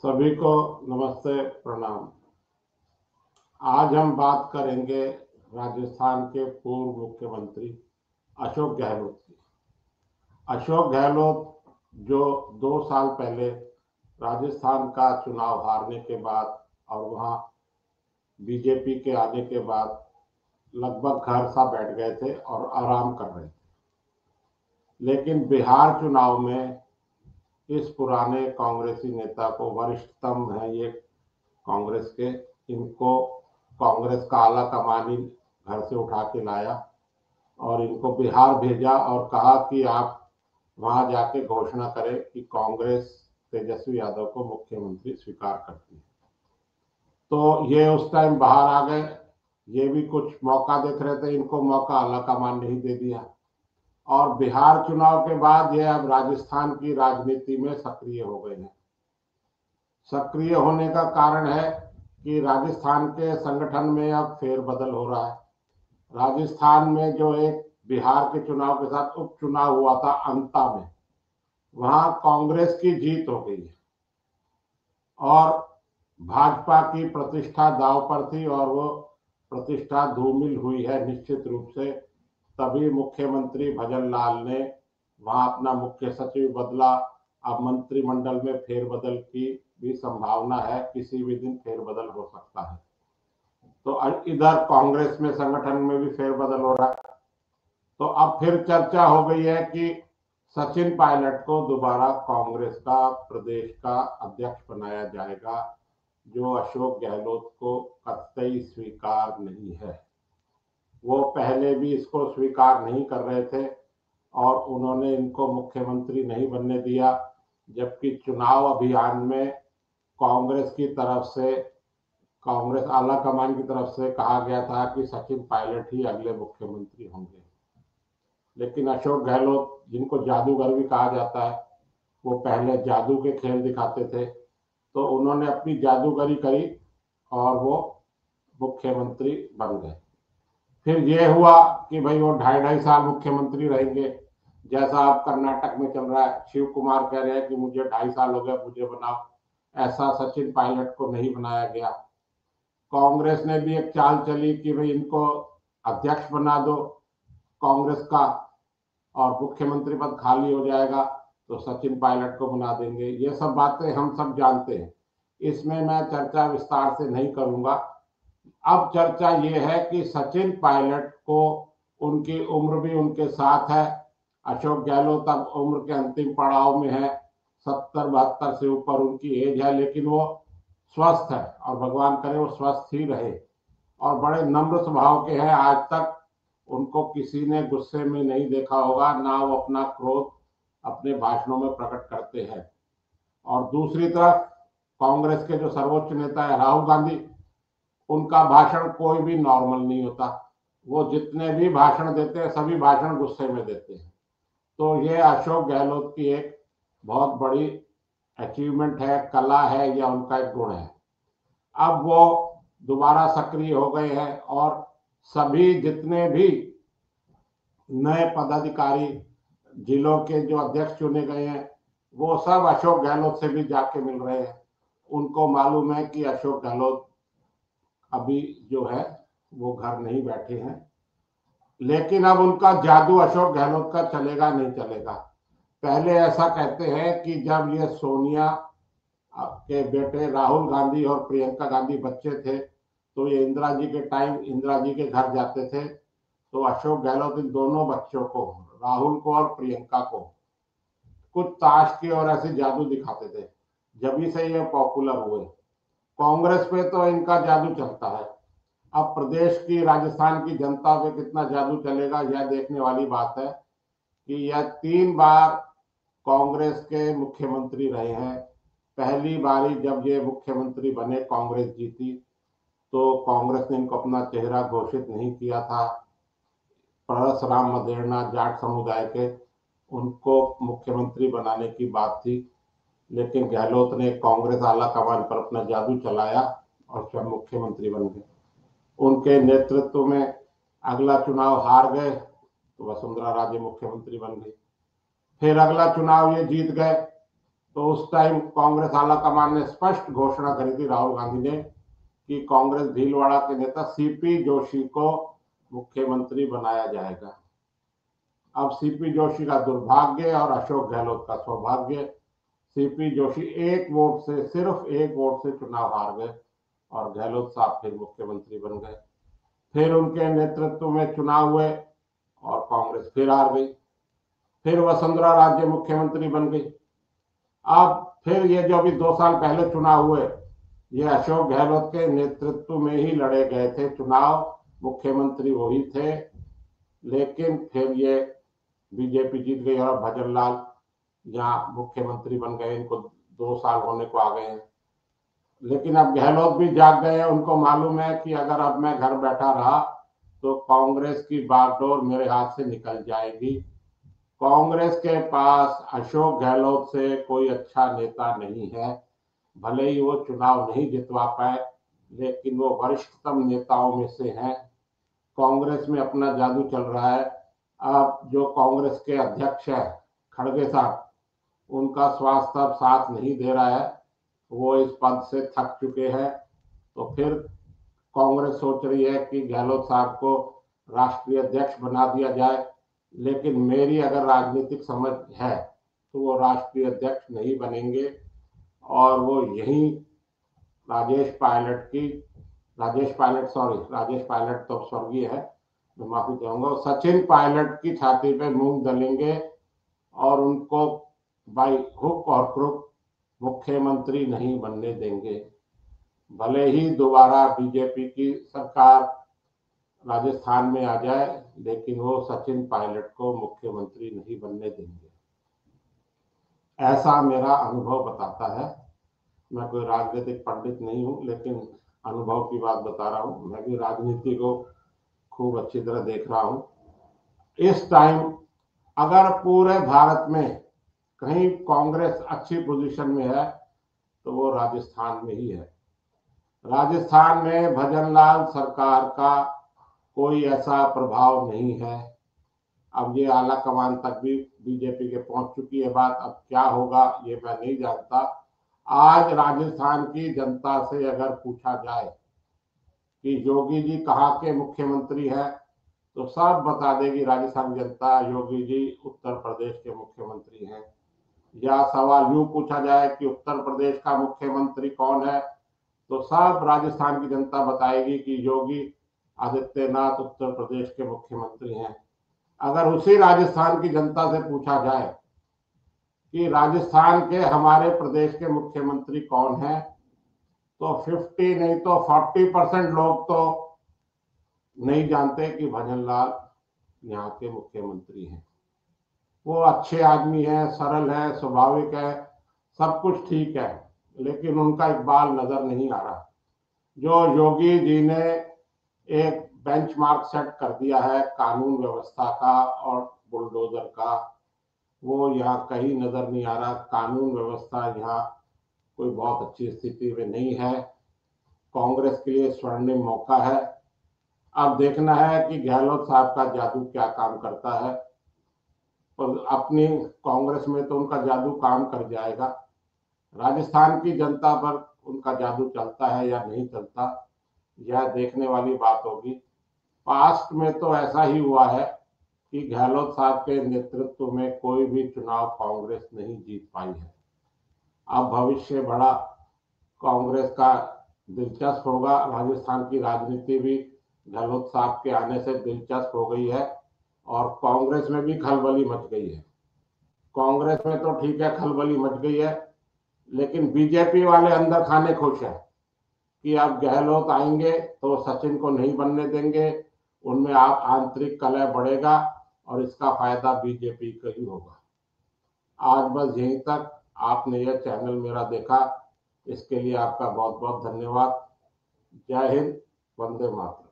सभी को नमस्ते, प्रणाम। आज हम बात करेंगे राजस्थान के पूर्व मुख्यमंत्री अशोक गहलोत की। अशोक गहलोत जो 2 साल पहले राजस्थान का चुनाव हारने के बाद और वहां बीजेपी के आने के बाद लगभग घर सा बैठ गए थे और आराम कर रहे थे, लेकिन बिहार चुनाव में इस पुराने कांग्रेसी नेता को, वरिष्ठतम है ये कांग्रेस के, इनको कांग्रेस का आला कमान ही घर से उठा के लाया और इनको बिहार भेजा और कहा कि आप वहां जाके घोषणा करें कि कांग्रेस तेजस्वी यादव को मुख्यमंत्री स्वीकार करती है। तो ये उस टाइम बाहर आ गए। ये भी कुछ मौका देख रहे थे, इनको मौका आला कमान नहीं दे दिया और बिहार चुनाव के बाद ये अब राजस्थान की राजनीति में सक्रिय हो गए हैं। सक्रिय होने का कारण है कि राजस्थान के संगठन में अब फेरबदल हो रहा है। राजस्थान में जो एक बिहार के चुनाव के साथ उपचुनाव हुआ था अंता में, वहां कांग्रेस की जीत हो गई है और भाजपा की प्रतिष्ठा दांव पर थी और वो प्रतिष्ठा धूमिल हुई है निश्चित रूप से। तभी मुख्यमंत्री भजन लाल ने वहां अपना मुख्य सचिव बदला। अब मंत्रिमंडल में फेरबदल की भी संभावना है, किसी भी दिन फेरबदल हो सकता है। तो इधर कांग्रेस में संगठन में भी फेरबदल हो रहा है। तो अब फिर चर्चा हो गई है कि सचिन पायलट को दोबारा कांग्रेस का प्रदेश का अध्यक्ष बनाया जाएगा, जो अशोक गहलोत को कतई स्वीकार नहीं है। वो पहले भी इसको स्वीकार नहीं कर रहे थे और उन्होंने इनको मुख्यमंत्री नहीं बनने दिया, जबकि चुनाव अभियान में कांग्रेस की तरफ से, कांग्रेस आला कमान की तरफ से कहा गया था कि सचिन पायलट ही अगले मुख्यमंत्री होंगे। लेकिन अशोक गहलोत, जिनको जादूगर भी कहा जाता है, वो पहले जादू के खेल दिखाते थे, तो उन्होंने अपनी जादूगरी करी और वो मुख्यमंत्री बन गए। फिर ये हुआ कि भाई वो 2.5 साल मुख्यमंत्री रहेंगे, जैसा अब कर्नाटक में चल रहा है। शिव कुमार कह रहे हैं कि मुझे 2.5 साल हो गए, मुझे बनाओ। ऐसा सचिन पायलट को नहीं बनाया गया। कांग्रेस ने भी एक चाल चली कि भाई इनको अध्यक्ष बना दो कांग्रेस का और मुख्यमंत्री पद खाली हो जाएगा तो सचिन पायलट को बना देंगे। ये सब बातें हम सब जानते हैं, इसमें मैं चर्चा विस्तार से नहीं करूंगा। अब चर्चा ये है कि सचिन पायलट को, उनकी उम्र भी उनके साथ है। अशोक गहलोत अब उम्र के अंतिम पड़ाव में है, 70-72 से ऊपर उनकी एज है, लेकिन वो स्वस्थ है और भगवान करे वो स्वस्थ ही रहे और बड़े नम्र स्वभाव के हैं। आज तक उनको किसी ने गुस्से में नहीं देखा होगा, ना वो अपना क्रोध अपने भाषणों में प्रकट करते हैं। और दूसरी तरफ कांग्रेस के जो सर्वोच्च नेता है राहुल गांधी, उनका भाषण कोई भी नॉर्मल नहीं होता। वो जितने भी भाषण देते हैं सभी भाषण गुस्से में देते हैं। तो ये अशोक गहलोत की एक बहुत बड़ी अचीवमेंट है, कला है या उनका एक गुण है। अब वो दोबारा सक्रिय हो गए हैं और सभी जितने भी नए पदाधिकारी, जिलों के जो अध्यक्ष चुने गए हैं, वो सब अशोक गहलोत से भी जाके मिल रहे हैं। उनको मालूम है कि अशोक गहलोत अभी जो है वो घर नहीं बैठे हैं, लेकिन अब उनका जादू अशोक गहलोत का चलेगा नहीं चलेगा। पहले ऐसा कहते हैं कि जब ये सोनिया के बेटे राहुल गांधी और प्रियंका गांधी बच्चे थे, तो ये इंदिरा जी के टाइम इंदिरा जी के घर जाते थे, तो अशोक गहलोत इन दोनों बच्चों को, राहुल को और प्रियंका को, कुछ ताश की और ऐसे जादू दिखाते थे। जब से ये पॉपुलर हुए। कांग्रेस पे तो इनका जादू चलता है। अब प्रदेश की, राजस्थान की जनता पे कितना जादू चलेगा यह देखने वाली बात है कि यह 3 बार कांग्रेस के मुख्यमंत्री रहे हैं। पहली बारी जब ये मुख्यमंत्री बने, कांग्रेस जीती, तो कांग्रेस ने इनको अपना चेहरा घोषित नहीं किया था। परसराम मदेरणा जाट समुदाय के, उनको मुख्यमंत्री बनाने की बात थी, लेकिन गहलोत ने कांग्रेस आला कमान पर अपना जादू चलाया और स्वयं मुख्यमंत्री बन गए। उनके नेतृत्व में अगला चुनाव हार गए तो वसुंधरा राजे मुख्यमंत्री बन गई। फिर अगला चुनाव ये जीत गए तो उस टाइम कांग्रेस आलाकमान ने स्पष्ट घोषणा करी थी, राहुल गांधी ने, कि कांग्रेस भीलवाड़ा के नेता सीपी जोशी को मुख्यमंत्री बनाया जाएगा। अब सीपी जोशी का दुर्भाग्य और अशोक गहलोत का सौभाग्य, सीपी जोशी एक वोट से, सिर्फ एक वोट से चुनाव हार गए और गहलोत साहब फिर मुख्यमंत्री बन गए। फिर उनके नेतृत्व में चुनाव हुए और कांग्रेस फिर हार गई। फिर वसुंधरा राजे मुख्यमंत्री बन गई। अब फिर ये जो अभी 2 साल पहले चुनाव हुए, ये अशोक गहलोत के नेतृत्व में ही लड़े गए थे चुनाव, मुख्यमंत्री वही थे, लेकिन फिर ये बीजेपी जीत गई और भजन लाल यहाँ मुख्यमंत्री बन गए। इनको 2 साल होने को आ गए हैं, लेकिन अब गहलोत भी जाग गए हैं। उनको मालूम है कि अगर अब मैं घर बैठा रहा तो कांग्रेस की बागडोर मेरे हाथ से निकल जाएगी। कांग्रेस के पास अशोक गहलोत से कोई अच्छा नेता नहीं है। भले ही वो चुनाव नहीं जितवा पाए, लेकिन वो वरिष्ठतम नेताओं में से हैं। कांग्रेस में अपना जादू चल रहा है। अब जो कांग्रेस के अध्यक्ष है खड़गे साहब, उनका स्वास्थ्य अब साथ नहीं दे रहा है, वो इस पद से थक चुके हैं। तो फिर कांग्रेस सोच रही है कि गहलोत साहब को राष्ट्रीय अध्यक्ष बना दिया जाए, लेकिन मेरी अगर राजनीतिक समझ है तो वो राष्ट्रीय अध्यक्ष नहीं बनेंगे और वो यही राजेश पायलट तो स्वर्गीय है, मैं माफी चाहूंगा, सचिन पायलट की छाती पे मूंग दलेंगे और उनको बाई हुक और क्रुक मुख्यमंत्री नहीं बनने देंगे। भले ही दोबारा बीजेपी की सरकार राजस्थान में आ जाए, लेकिन वो सचिन पायलट को मुख्यमंत्री नहीं बनने देंगे। ऐसा मेरा अनुभव बताता है। मैं कोई राजनीतिक पंडित नहीं हूं, लेकिन अनुभव की बात बता रहा हूं। मैं भी राजनीति को खूब अच्छी तरह देख रहा हूं। इस टाइम अगर पूरे भारत में कहीं कांग्रेस अच्छी पोजीशन में है तो वो राजस्थान में ही है। राजस्थान में भजनलाल सरकार का कोई ऐसा प्रभाव नहीं है। अब ये आला कमान तक भी बीजेपी के पहुंच चुकी है बात। अब क्या होगा ये मैं नहीं जानता। आज राजस्थान की जनता से अगर पूछा जाए कि योगी जी कहाँ के मुख्यमंत्री हैं, तो सब बता देगी राजस्थान जनता, योगी जी उत्तर प्रदेश के मुख्यमंत्री हैं। या सवाल यूं पूछा जाए कि उत्तर प्रदेश का मुख्यमंत्री कौन है, तो सब राजस्थान की जनता बताएगी कि योगी आदित्यनाथ उत्तर प्रदेश के मुख्यमंत्री हैं। अगर उसी राजस्थान की जनता से पूछा जाए कि राजस्थान के हमारे प्रदेश के मुख्यमंत्री कौन हैं, तो 50 नहीं तो 40% लोग तो नहीं जानते कि भजनलाल यहाँ के मुख्यमंत्री हैं। वो अच्छे आदमी हैं, सरल है, स्वाभाविक है, सब कुछ ठीक है, लेकिन उनका इकबाल नजर नहीं आ रहा। जो योगी जी ने एक बेंचमार्क सेट कर दिया है कानून व्यवस्था का और बुलडोजर का, वो यहाँ कहीं नजर नहीं आ रहा। कानून व्यवस्था यहाँ कोई बहुत अच्छी स्थिति में नहीं है। कांग्रेस के लिए स्वर्णिम मौका है। अब देखना है कि गहलोत साहब का जादू क्या काम करता है। और अपनी कांग्रेस में तो उनका जादू काम कर जाएगा, राजस्थान की जनता पर उनका जादू चलता है या नहीं चलता, यह देखने वाली बात होगी। पास्ट में तो ऐसा ही हुआ है कि गहलोत साहब के नेतृत्व में कोई भी चुनाव कांग्रेस नहीं जीत पाई है। अब भविष्य बड़ा कांग्रेस का दिलचस्प होगा। राजस्थान की राजनीति भी गहलोत साहब के आने से दिलचस्प हो गई है और कांग्रेस में भी खलबली मच गई है। कांग्रेस में तो ठीक है खलबली मच गई है, लेकिन बीजेपी वाले अंदर खाने खुश है कि अब गहलोत आएंगे तो सचिन को नहीं बनने देंगे। उनमें आप आंतरिक कलह बढ़ेगा और इसका फायदा बीजेपी को ही होगा। आज बस यहीं तक। आपने यह चैनल मेरा देखा, इसके लिए आपका बहुत बहुत धन्यवाद। जय हिंद, वंदे मातरम।